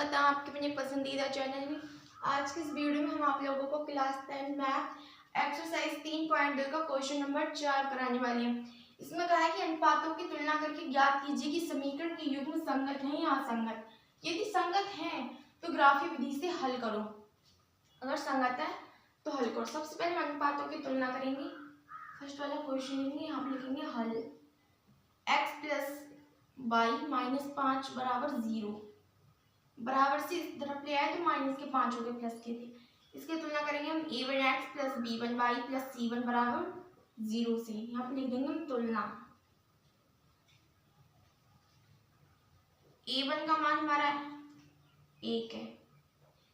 स्वागत है आपके अपने पसंदीदा चैनल में। आज की इस वीडियो में हम आप लोगों को क्लास 10 मैथ एक्सरसाइज 3.2 का क्वेश्चन नंबर 4 कराने वाले हैं। इसमें कहा है कि अनुपातों की तुलना करके ज्ञात कीजिए कि समीकरण के युग्म संगत हैं या असंगत। यदि संगत हैं तो ग्राफी विधि से हल करो, अगर संगत है तो हल करो। सबसे पहले हम अनुपातों की तुलना करेंगे। फर्स्ट वाला क्वेश्चन लेंगे, यहाँ पे लिखेंगे हल x प्लस वाई माइनस 5 बराबर 0, बराबर से इस तरफ ले आए तो माइनस के 5 हो गए, प्लस के थे। इसकी तुलना करेंगे हम a1x plus b1y plus c1 बराबर 0 से। यहाँ पे लिख देंगे हम तुलना। a1 का मान हमारा 1 है,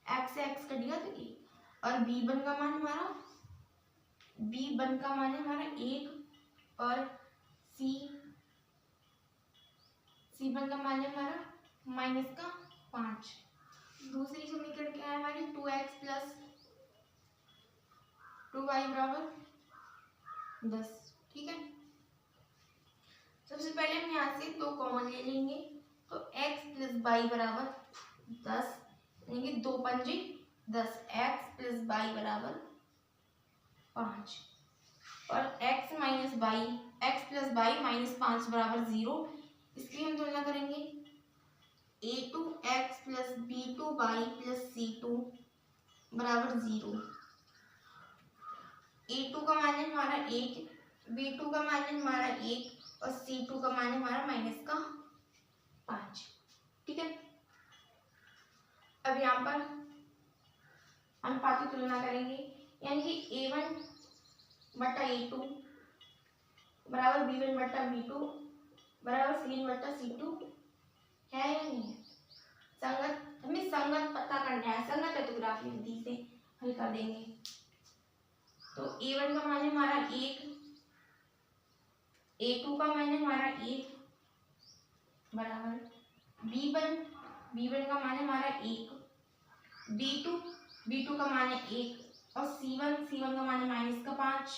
x से x कट गया तो 1, और b1 का मान हमारा है हमारा 1 और c1 का मान है हमारा माइनस का 5। दूसरी समीकरण क्या है हमारी 2x प्लस 2y बराबर 10। ठीक है, सबसे पहले हम यहाँ से 2 कॉमन ले लेंगे तो x प्लस y बराबर 10, यानी कि 2 पंजे 10, x प्लस y बराबर 5, और x प्लस y माइनस 5 बराबर 0। इसकी हम तुलना करेंगे a2x plus b2y plus c2 बराबर 0। a2 का मान है हमारा 1, b2 का मान है हमारा 1, और c2 का मान है हमारा माइनस का 5। ठीक है, अब यहाँ पर अनुपात की तुलना करेंगे, यानी कि a1 बटा a2 बराबर b1 बटा b2 बराबर c1 बटा c2 है या नहीं है संगत। हमें संगत पता करना है, संगत है तो ग्राफी विधि से हल कर देंगे। तो a1 का मान है हमारा 1, a2 का मान है हमारा 1 बराबर b1 का मान है हमारा 1, b2 का मान है 1, और c1 का मान है माइनस का 5,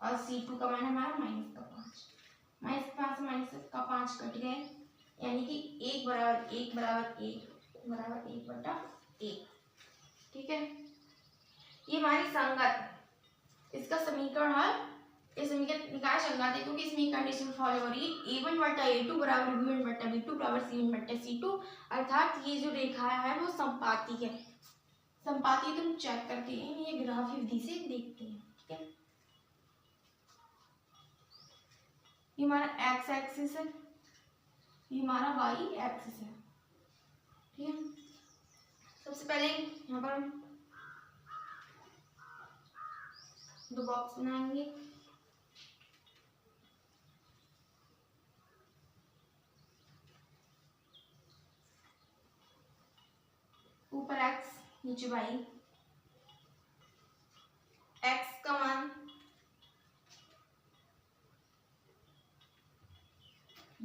और c2 का मान है हमारा माइनस का 5। माइनस 5 से माइनस का 5 कट गए, यानी कि 1 बराबर 1 बराबर 1 बराबर 1 बटा 1। ठीक है, ये हमारी संगत, इसका समीकरण हल, ये समीकरण निकाय संगत है क्योंकि इसमें कंडीशन फॉलो हो रही है a1 बटा a2 बराबर b1 बटा b2 बराबर c1 बटा c2, अर्थात ये जो रेखा है वो संपाती है। संपाती तुम चेक करके ये ग्राफी विधि से देखते हैं। ठीक है, ये हमारा x एक्सिस है, ये हमारा y एक्सिस है। ठीक है, सबसे पहले यहाँ पर हम 2 बॉक्स बनाएंगे। ऊपर x नीचे y। x का मान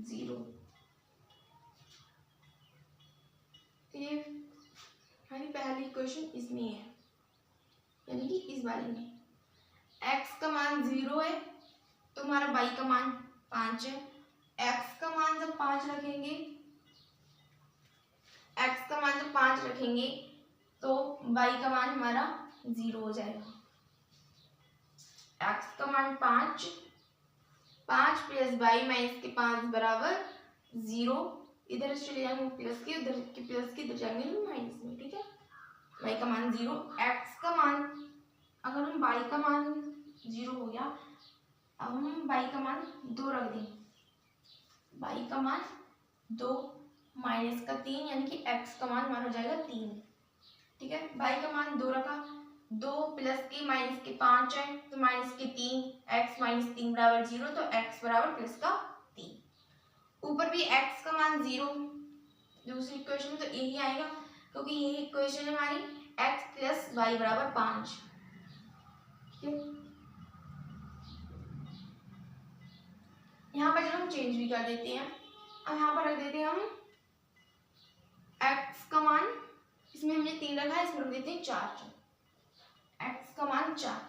0। ये हमारी पहली क्वेश्चन इसमें है, यानी कि इस वाले में x का मान 0 है तो हमारा y का मान 5 है। x का मान जब 5 रखेंगे, x का मान जब 5 रखेंगे तो y का मान हमारा 0 हो जाएगा। x का मान 5 प्लस y माइनस के 5 बराबर 0। इधर चले जाएंगे प्लस के, उधर के प्लस के, इधर जाएंगे माइनस में। ठीक है, y का मान 0, x का मान, अगर हम y का मान 0 हो गया, अब हम y का मान 2 रख दें, y का मान 2 माइनस का 3, यानी कि x का मान हमारा हो जाएगा 3। ठीक है, y का मान 2 रखा, 2 प्लस के माइनस के 5 है तो माइनस के 3, x माइनस 3 बराबर 0, तो x बराबर प्लस का 3। ऊपर भी x का मान 0, दूसरी इक्वेशन तो यही आएगा क्योंकि यही इक्वेशन है हमारी x प्लस y बराबर 5। ठीक है, यहाँ पर हम चेंज भी कर देते हैं। अब यहाँ पर रख देते हैं हम x का मान, इसमें हमने 3 रखा है, इसमें रख देते हैं 4। x का मान 4,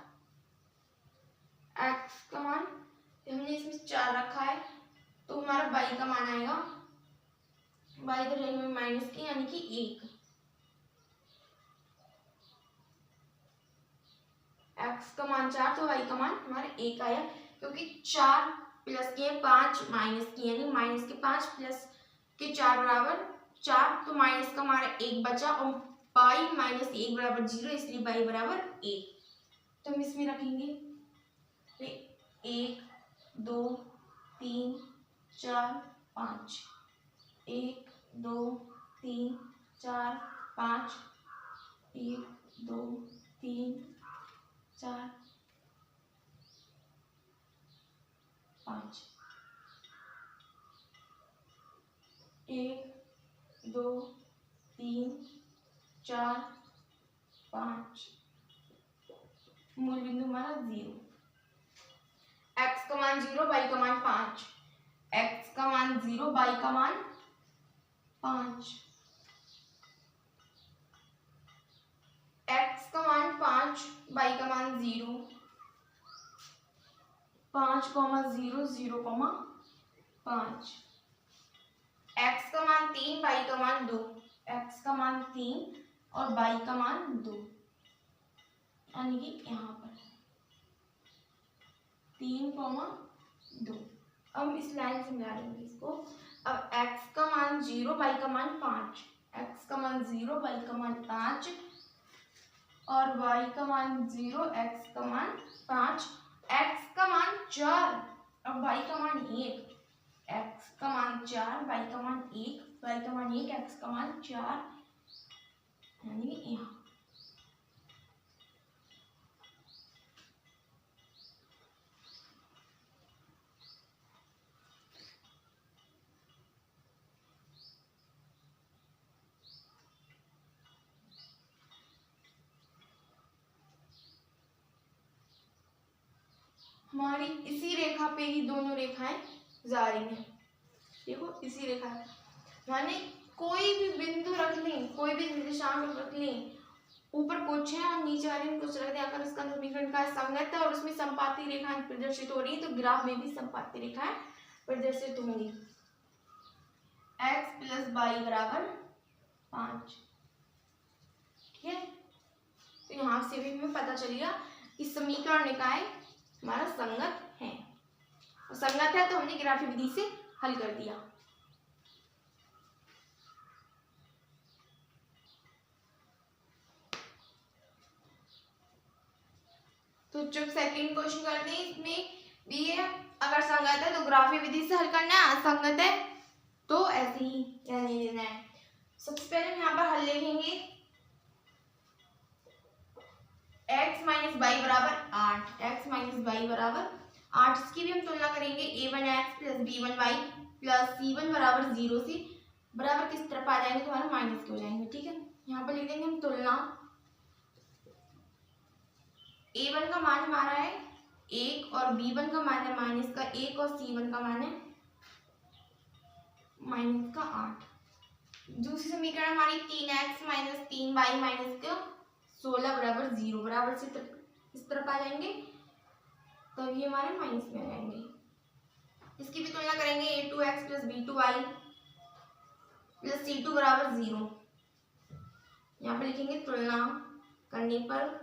x का मान हमने इसमें 4 रखा है तो हमारा y का मान आएगा y इधर जाएंगे माइनस की यानी कि 1, x का मान 4 तो y का मान हमारा 1 आया, क्योंकि 4 प्लस के 5 माइनस की यानी माइनस के 5 प्लस के 4 बराबर 4, तो माइनस का हमारा 1 बचा और y माइनस 1 बराबर 0, इसलिए y बराबर 1। तो हम इसमें रखेंगे 1 2 3 4 5, 1 2 3 4 5, 1 2 3 4 5, 1 2 3 4 5, मूल बिंदु हमारा 0, x का मान 0, y का मान 5, x का मान 0, y का मान 5, x का मान 5, y का मान 0, 5, 0 0, 5, x का मान 3, y का मान 2, x का मान 3 और y का मान 2, यानी कि यहाँ पर 3, 2। अब इस लाइन से मिला लेंगे इसको। अब x का मान 0, y का मान 5, x का मान 0, y का मान 5 और y का मान 0, x का मान 5, x का मान 4 और y का मान 1, x का मान 4, y का मान 1, y का मान 1, x का मान 4, यानी यहाँ हमारी इसी रेखा पे ही दोनों रेखाएं जा रही हैं। देखो इसी रेखा माने कोई भी बिंदु रख लें, कोई भी निर्देशांक रख लें, ऊपर कुछ है और नीचे वाले में कुछ रख दें, अगर उसका समीकरण का संगत है और उसमें समपाती रेखाएं प्रदर्शित हो रही है तो ग्राफ में भी समपाती रेखाएं प्रदर्शित होंगी। x प्लस वाई बराबर 5, ठीक है। तो यहाँ से भी हमें पता चल गया कि समीकरण निकाय हमारा संगत है, और संगत है तो हमने ग्राफी विधि से हल कर दिया। तो जब सेकंड क्वेश्चन करते हैं इसमें भी है, अगर संगत है तो ग्राफी विधि से हल करना है, असंगत है तो ऐसे ही रहने देना है। सबसे पहले हम यहाँ पर हल लिखेंगे x माइनस वाई बराबर 8, x माइनस वाई बराबर 8, इसकी भी हम तुलना करेंगे a1x plus b1y plus c1 बराबर 0 से बराबर किस तरफ आ जाएंगे तो हमारे माइनस के हो जाएंगे, ठीक है। यहाँ पर लिख देंगे हम तुलना, a1 का मान हमारा है 1 और b1 का मान है माइनस का 1 और c1 का मान है माइनस का 8। दूसरी समीकरण हमारी 3x माइनस 3y माइनस का 16 बराबर 0 बराबर से इस तरफ आ जाएंगे, तब ये हमारे माइनस में आ जाएंगे। इसकी भी तुलना करेंगे a2x plus b2y plus c2 बराबर 0। यहाँ पर लिखेंगे तुलना करने पर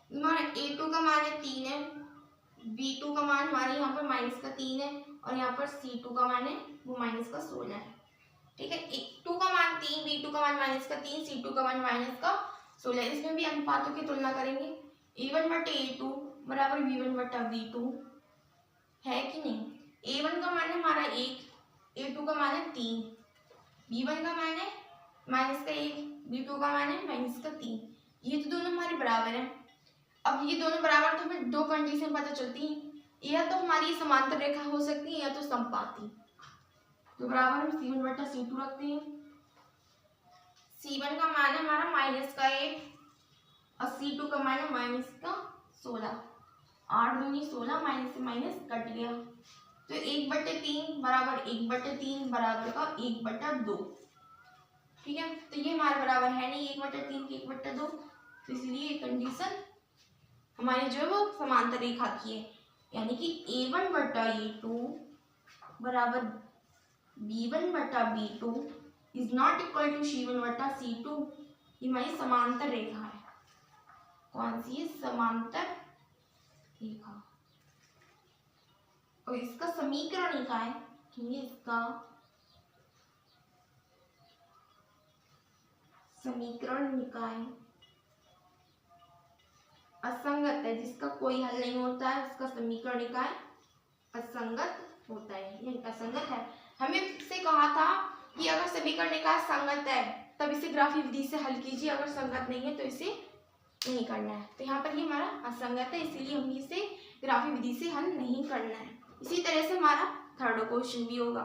हमारा a2 का मान है 3 है, b2 का मान हमारे यहाँ पर माइनस का 3 है और यहाँ पर c2 का मान है वो माइनस का 16 है, ठीक है। a2 का मान 3, b2 का मान माइनस का 3, c2 का मान माइनस का 16। इसमें भी अनुपातों की तुलना करेंगे, a1 बटे a2 बराबर b1 बटा b2 है कि नहीं। a1 का मान है हमारा 1, a2 का मान है 3, b1 का मान है माइनस का 1, b2 का मान है माइनस का 3, ये तो दोनों हमारे बराबर हैं। अब ये दोनों बराबर तो हमें दो कंडीशन पता चलती है, या तो हमारी समांतर रेखा हो सकती है या तो समपाती। तो बराबर हम c1 बटा c2 रखते हैं। c1 का मान है हमारा माइनस का 1 और c2 का मान है माइनस का 16, 8 दूनी 16, माइनस से माइनस कट गया, तो 1/3 बराबर 1/3 बराबर का 1/2, ठीक है। तो ये हमारे बराबर है नहीं 1/3 की 1/2, तो इसलिए ये कंडीशन हमारी जो है वो समांतर रेखा की है, यानी कि a1 बटा a2 बराबर b1 बटा b2 is not equal to C1 बटा C2, ये हमारी समांतर रेखा है। कौन सी है? समांतर रेखा। और इसका समीकरण निकाय, क्योंकि इसका समीकरण निकाय असंगत है, जिसका कोई हल नहीं होता है उसका समीकरण निकाय असंगत होता है, ये असंगत है। हमें से कहा था कि अगर समीकरण निकाय संगत है तब इसे ग्राफी विधि से हल कीजिए, अगर संगत नहीं है तो इसे नहीं करना है। तो यहाँ पर ये हमारा असंगत है, इसीलिए हमें इसे ग्राफी विधि से हल नहीं करना है। इसी तरह से हमारा थर्ड क्वेश्चन भी होगा।